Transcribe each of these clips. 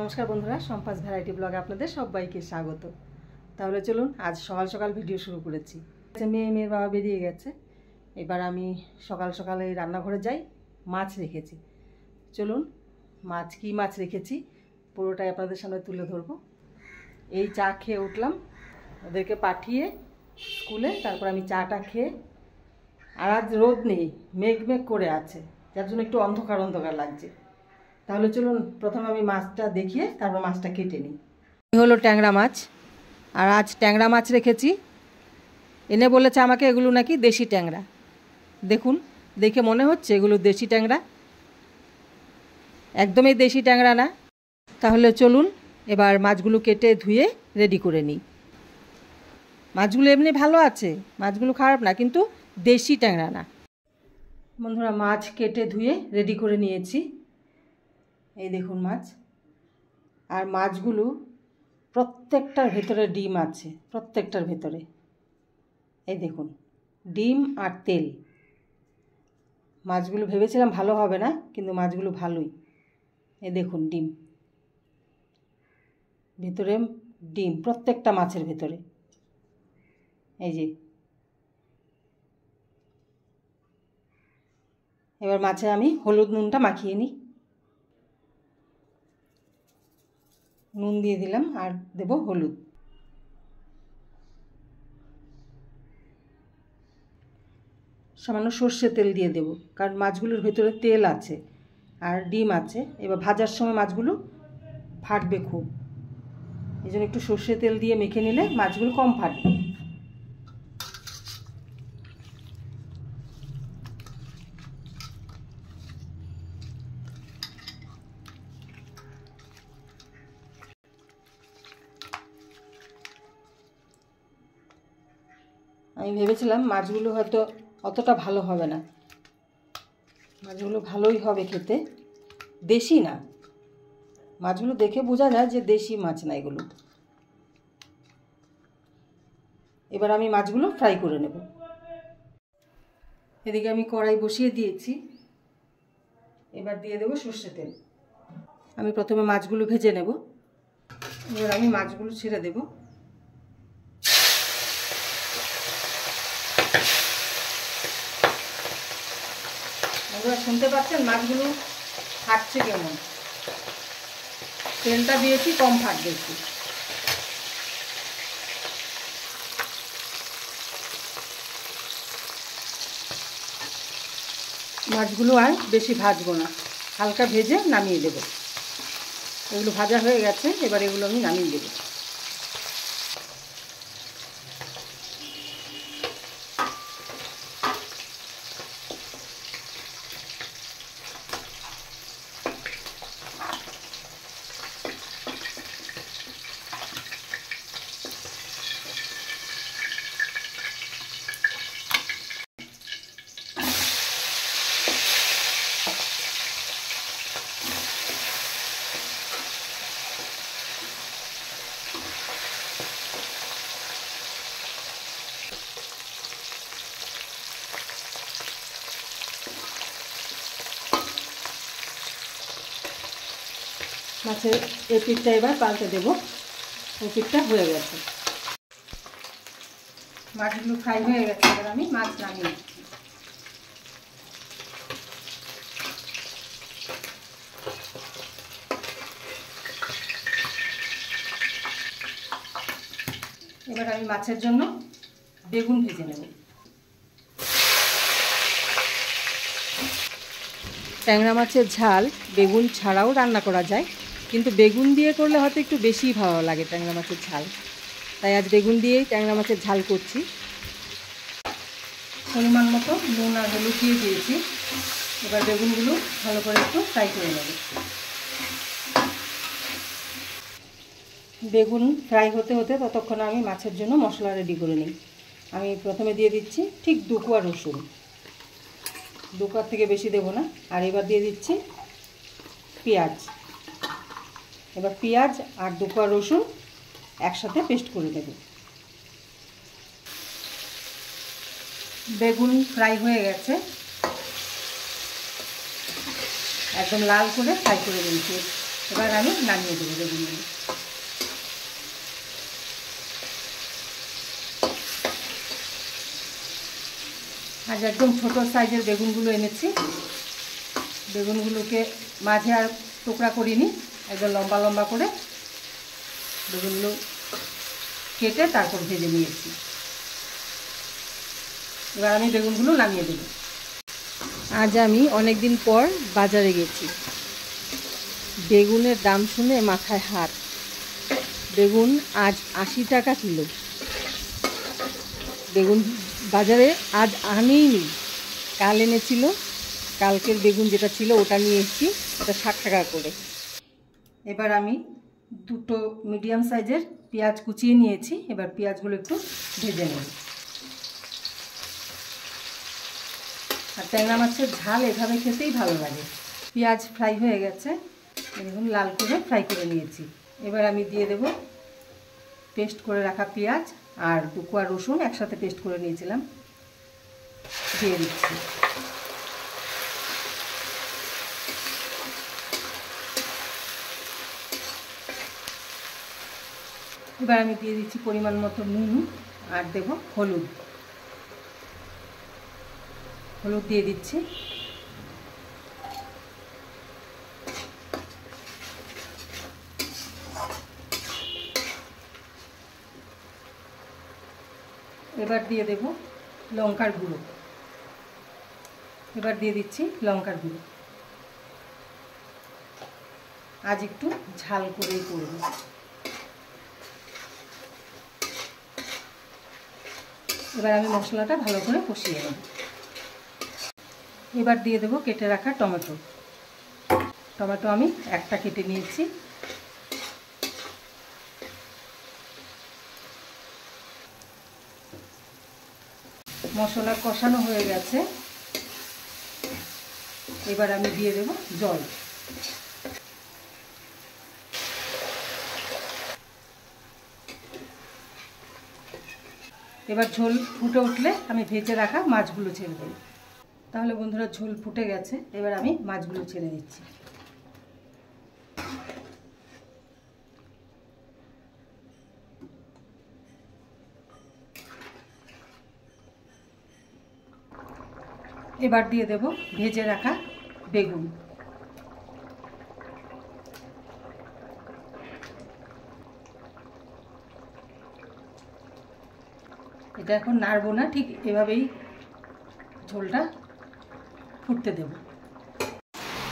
নমস্কার বন্ধুরা, সম্পাস ভ্যারাইটি ব্লগে আপনাদের সবাইকে স্বাগত। তাহলে চলুন, আজ সকাল সকাল ভিডিও শুরু করেছি। মেয়ের বাবা বেরিয়ে গেছে, এবার আমি সকাল সকালে রান্নাঘরে যাই। মাছ রেখেছি, চলুন মাছ কি মাছ রেখেছি পুরোটাই আপনাদের সামনে তুলে ধরবো। এই চা খেয়ে উঠলাম, ওদেরকে পাঠিয়ে স্কুলে, তারপর আমি চাটা খেয়ে, আর আজ রোদ নেই, মেঘ মেঘ করে আছে, যার জন্য একটু অন্ধকার অন্ধকার লাগছে। তাহলে চলুন প্রথমে আমি মাছটা দেখিয়ে তারপর মাছটা কেটে নিই। এই হলো ট্যাংরা মাছ, আর আজ ট্যাংরা মাছ রেখেছি। এনে বলেছে আমাকে এগুলো নাকি দেশি ট্যাংরা। দেখুন, দেখে মনে হচ্ছে এগুলো দেশি ট্যাংরা, একদমই দেশি ট্যাংরা না। তাহলে চলুন এবার মাছগুলো কেটে ধুয়ে রেডি করে নিই। মাছগুলো এমনি ভালো আছে, মাছগুলো খারাপ না, কিন্তু দেশি ট্যাংরা না। বন্ধুরা, মাছ কেটে ধুয়ে রেডি করে নিয়েছি। এই দেখুন মাছ, আর মাছগুলো প্রত্যেকটার ভেতরে ডিম আছে, প্রত্যেকটার ভেতরে এই দেখুন ডিম আর তেল। মাছগুলো ভেবেছিলাম ভালো হবে না, কিন্তু মাছগুলো ভালোই। এই দেখুন ডিম, ভেতরে ডিম প্রত্যেকটা মাছের ভেতরে। এই যে এবার মাছে আমি হলুদ নুনটা মাখিয়ে নিই। নুন দিয়ে দিলাম আর দেব হলুদ। সামান্য সর্ষে তেল দিয়ে দেব, কারণ মাছগুলোর ভেতরে তেল আছে আর ডিম আছে। এবার ভাজার সময় মাছগুলো ফাটবে খুব, এই জন্য একটু সর্ষে তেল দিয়ে মেখে নিলে মাছগুলো কম ফাটবে। আমি ভেবেছিলাম মাছগুলো হয়তো অতটা ভালো হবে না, মাছগুলো ভালোই হবে খেতে, দেশি না। মাছগুলো দেখে বোঝা যায় যে দেশি মাছ না এগুলো। এবার আমি মাছগুলো ফ্রাই করে নেব। এদিকে আমি কড়াই বসিয়ে দিয়েছি, এবার দিয়ে দেবো সর্ষে তেল। আমি প্রথমে মাছগুলো ভেজে নেব। এবার আমি মাছগুলো ছেড়ে দেব। আপনারা শুনতে পাচ্ছেন মাছগুলো ফাটছে কেমন, তেলটা দিয়েছি কম ফাটবে একটু। মাছগুলো আর বেশি ভাজবো না, হালকা ভেজে নামিয়ে দেবো। এগুলো ভাজা হয়ে গেছে, এবার এগুলো আমি নামিয়ে দেবো। মাছের এই পিঠটা এবার পাল্টে দেবো। এই পিঠটা হয়ে গেছে, মাছগুলো ফ্রাই হয়ে গেছে। এবার আমি মাছ নামিয়ে দিচ্ছি। এবার আমি মাছের জন্য বেগুন ভেজে নেব। ট্যাংরা মাছের ঝাল বেগুন ছাড়াও রান্না করা যায়, কিন্তু বেগুন দিয়ে করলে হয়তো একটু বেশি ভালো লাগে ট্যাংরা মাছের ঝাল, তাই আজ বেগুন দিয়েই ট্যাংরা মাছের ঝাল করছি। পরিমাণ মতো নুন আর হলুদ দিয়ে দিয়েছি। এবার বেগুনগুলো ভালো করে একটু ফ্রাই করে নেব। বেগুন ফ্রাই হতে হতে ততক্ষণে আমি মাছের জন্য মশলা রেডি করে নিই। আমি প্রথমে দিয়ে দিচ্ছি ঠিক 2 কোয়া রসুন, 2 কোয়ার থেকে বেশি দেবো না। আর এবার দিয়ে দিচ্ছি পেঁয়াজ। এবার পেঁয়াজ আর 2 কোয়া রসুন একসাথে পেস্ট করে দেব। বেগুন ফ্রাই হয়ে গেছে, একদম লাল করে ফ্রাই করে নিয়েছি। এবার আমি নামিয়ে দেবো বেগুনগুলো। আজ একদম ছোট সাইজের বেগুনগুলো এনেছি। বেগুনগুলোকে মাঝে আর টুকরা করিনি, একদম লম্বা লম্বা করে বেগুনগুলো কেটে তারপর ভেজে নিয়েছি। এবার আমি বেগুনগুলো নামিয়ে দেব। আজ আমি অনেক দিন পর বাজারে গেছি। বেগুনের দাম শুনে মাথায় হাত। বেগুন আজ 80 টাকা কিলো। বেগুন বাজারে আজ আনেইনি, কাল এনেছিল। কালকের বেগুন যেটা ছিল ওটা নিয়ে এসেছি, ওটা 60 টাকা করে। এবার আমি দুটো মিডিয়াম সাইজের পেঁয়াজ কুচিয়ে নিয়েছি। এবার পেঁয়াজগুলো একটু ভেজে নেব। আর ট্যাংরা মাছের ঝাল এভাবে খেতেই ভালো লাগে। পেঁয়াজ ফ্রাই হয়ে গেছে, দেখুন লাল করে ফ্রাই করে নিয়েছি। এবার আমি দিয়ে দেব পেস্ট করে রাখা পেঁয়াজ আর 2 কোয়া রসুন একসাথে পেস্ট করে নিয়েছিলাম, দিয়ে দিচ্ছি। এবার আমি দিয়ে দিচ্ছি পরিমাণ মতো নুন আর দেব হলুদ। হলুদ দিয়ে দিচ্ছি। এবার দিয়ে দেব লঙ্কার গুঁড়ো। এবার দিয়ে দিচ্ছি লঙ্কার গুঁড়ো। আজ একটু ঝাল করেই করব। এবার আমি মশলাটা ভালো করে কষিয়ে নেব। এবার দিয়ে দেব কেটে রাখা টমেটো। টমেটো আমি একটা কেটে নিয়েছি। মশলা কষানো হয়ে গেছে। এবার আমি দিয়ে দেব জল। এবার ঝোল ফুটে উঠলে আমি ভেজে রাখা মাছগুলো ছেড়ে দেব। তাহলে বন্ধুরা ঝোল ফুটে গেছে, এবার আমি মাছগুলো ছেড়ে দিচ্ছি। এবার দিয়ে দেব ভেজে রাখা বেগুন। এটা এখন নাড়বো না, ঠিক এভাবেই ঝোলটা ফুটতে দেব।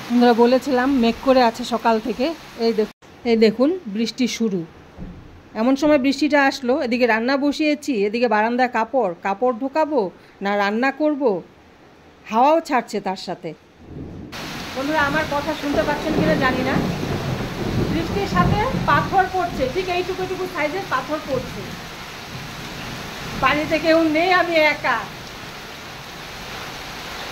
বন্ধুরা বলেছিলাম মেঘ করে আছে সকাল থেকে। এই দেখুন বৃষ্টি শুরু। এমন সময় বৃষ্টিটা আসলো, এদিকে রান্না বসিয়েছি, এদিকে বারান্দায় কাপড় ঢোকাবো না রান্না করব, হাওয়াও ছাড়ছে তার সাথে। বন্ধুরা আমার কথা শুনতে পাচ্ছেন কিনা জানি না, বৃষ্টির সাথে পাথর পড়ছে, ঠিক এইটুকু সাইজের পাথর পড়ছে। বাড়িতে কেউ নেই, আমি একা।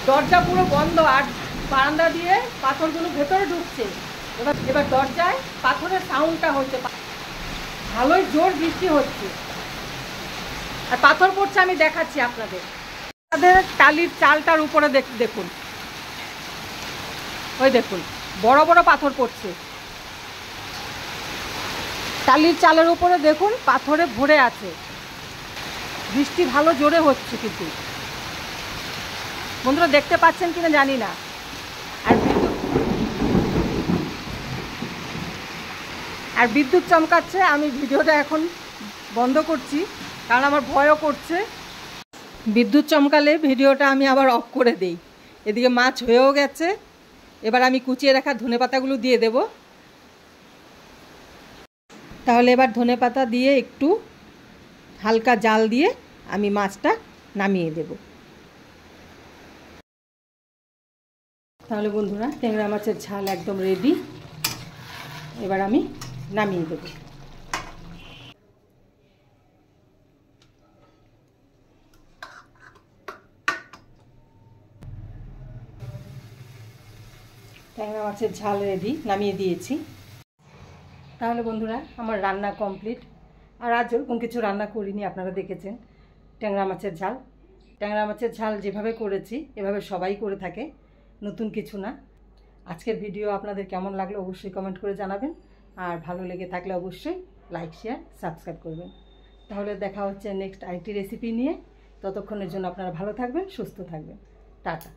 দরজা পুরো বন্ধ আর বারান্দা দিয়ে পাথরগুলো ভেতরে ঢুকছে। এবার দরজায় পাথরের সাউন্ডটা হচ্ছে, ভালোই জোর বৃষ্টি হচ্ছে আর পাথর পড়ছে। আমি দেখাচ্ছি আপনাদের। আমাদের টালির চালটার উপরে দেখুন, ওই দেখুন বড় বড় পাথর পড়ছে। টালির চালের উপরে দেখুন পাথরে ভরে আছে। বৃষ্টি ভালো জোরে হচ্ছে, কিন্তু বন্ধুরা দেখতে পাচ্ছেন কিনা জানি না। আর বিদ্যুৎ চমকাচ্ছে। আমি ভিডিওটা এখন বন্ধ করছি কারণ আমার ভয়ও করছে। বিদ্যুৎ চমকালে ভিডিওটা আমি আবার অফ করে দেই। এদিকে মাছ হয়েও গেছে। এবার আমি কুচিয়ে রাখা ধনেপাতাগুলো দিয়ে দেব। তাহলে এবার ধনেপাতা দিয়ে একটু হালকা জাল দিয়ে আমি মাছটা নামিয়ে দেব। তাহলে বন্ধুরা ট্যাংরা মাছের ঝাল একদম রেডি। এবার আমি নামিয়ে দেব। ট্যাংরা মাছের ঝাল রেডি, নামিয়ে দিয়েছি। তাহলে বন্ধুরা আমার রান্না কমপ্লিট। আর আজ ওরকম কিছু রান্না করিনি, আপনারা দেখেছেন। ট্যাংরা মাছের ঝাল। ট্যাংরা মাছের ঝাল যেভাবে করেছি এভাবে সবাই করে থাকে, নতুন কিছু না। আজকের ভিডিও আপনাদের কেমন লাগলো অবশ্যই কমেন্ট করে জানাবেন, আর ভালো লেগে থাকলে অবশ্যই লাইক শেয়ার সাবস্ক্রাইব করবেন। তাহলে দেখা হচ্ছে নেক্সট আরেকটি রেসিপি নিয়ে। ততক্ষণের জন্য আপনারা ভালো থাকবেন, সুস্থ থাকবেন। টাটা।